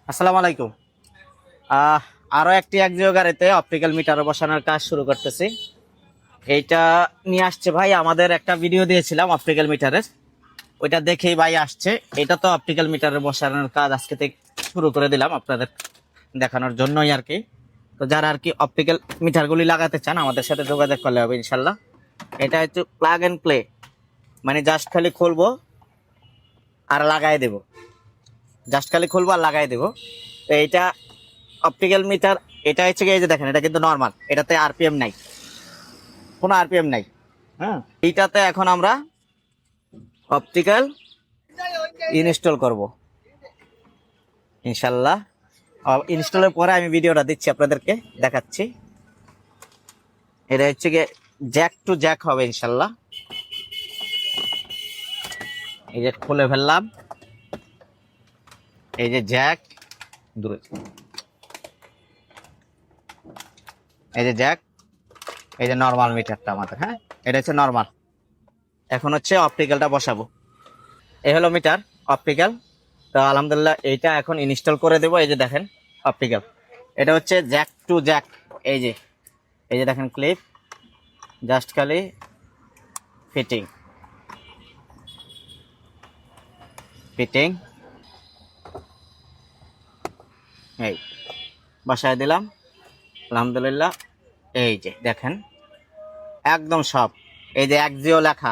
আসসালামু আলাইকুম। আহ আরো একটি একজিও গাড়িতে অপটিক্যাল মিটার বসানোর কাজ শুরু করতেছি। এইটা নিয়ে আসছে ভাই, আমাদের একটা ভিডিও দিয়েছিলাম অপটিক্যাল মিটারের, ওইটা দেখেই ভাই আসছে। এটা তো অপটিক্যাল মিটারের বসানোর কাজ আজকে থেকে শুরু করে দিলাম আপনাদের দেখানোর জন্যই আর কি। তো যারা আর কি অপটিক্যাল মিটারগুলি লাগাতে চান আমাদের সাথে যোগাযোগ করলে হবে ইনশাল্লাহ। এটা হচ্ছে প্লাগ এন্ড প্লে, মানে জাস্ট খালি খুলবো আর লাগাই দেবো, জাস্ট খালি খুলবো আর লাগাই দেবো। তো এইটা অপটিক্যাল মিটার, এটা হচ্ছে কি, এই যে দেখেন এটা কিন্তু নর্মাল, এটাতে আরপিএম নাই, কোনো আরপিএম নাই। হ্যাঁ, এইটাতে এখন আমরা অপটিক্যাল ইনস্টল করব ইনশাল্লাহ। ইনস্টলের পরে আমি ভিডিওটা দিচ্ছি, আপনাদেরকে দেখাচ্ছি। এটা হচ্ছে গিয়ে জ্যাক টু জ্যাক হবে ইনশাল্লাহ। এই যে খুলে ফেললাম, এই যে জ্যাক, দূরে, এই যে জ্যাক, এই যে নর্মাল মিটারটা আমাদের। হ্যাঁ, এটা হচ্ছে নর্মাল। এখন হচ্ছে অপটিক্যালটা বসাবো। এই হলো মিটার অপটিক্যাল। তো আলহামদুলিল্লাহ এইটা এখন ইনস্টল করে দেবো। এই যে দেখেন অপটিক্যাল, এটা হচ্ছে জ্যাক টু জ্যাক। এই যে, এই যে দেখেন ক্লিপ, জাস্ট খালি ফিটিং ফিটিং এই বসায় দিলাম আলহামদুলিল্লাহ। এই যে দেখেন একদম সব, এই যে একজিও লেখা,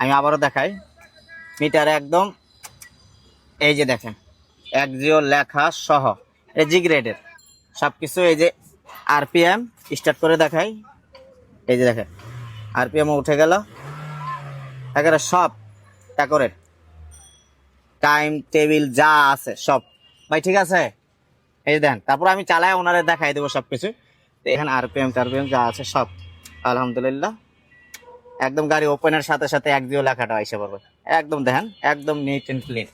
আমি আবারও দেখাই, মিটার একদম, এই যে দেখেন একজিও লেখা সহ, এই জি গ্রেডের সব কিছু। এই যে আরপিএম স্টার্ট করে দেখাই, এই যে দেখেন আরপিএম উঠে গেল একেবারে সব অ্যাকুরেট, টাইম টেবিল যা আছে সব ভাই ঠিক আছে। এই যে দেন, তারপর আমি চালাই ওনারে দেখাই দেবো সবকিছু। এখানে আরপিএম টারপিএম যা আছে সব আলহামদুলিল্লাহ। একদম গাড়ি ওপেনের সাথে সাথে একদিও লেখাটা এসে পড়বে, একদম দেখেন একদম নিট এন্ড ক্লিন।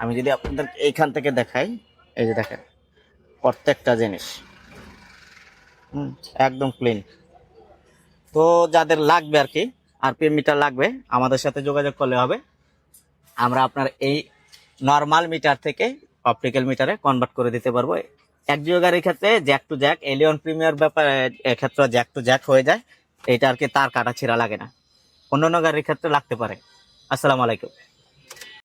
আমি যদি আপনাদের এইখান থেকে দেখাই, এই যে দেখেন প্রত্যেকটা জিনিস একদম ক্লিন। তো যাদের লাগবে আর কি আরপিএম মিটার লাগবে, আমাদের সাথে যোগাযোগ করলে হবে। আমরা আপনার এই নর্মাল মিটার থেকে অপটিক্যাল মিটারে কনভার্ট করে দিতে পারবো। একজিও গাড়ির ক্ষেত্রে জ্যাক টু জ্যাক, এলিয়ন প্রিমিয়ার ব্যাপারে এক্ষেত্রে জ্যাক টু জ্যাক হয়ে যায়। এটা আর কি তার কাটা ছিঁড়া লাগে না, অন্যান্য গাড়ির ক্ষেত্রে লাগতে পারে। আসসালামু আলাইকুম।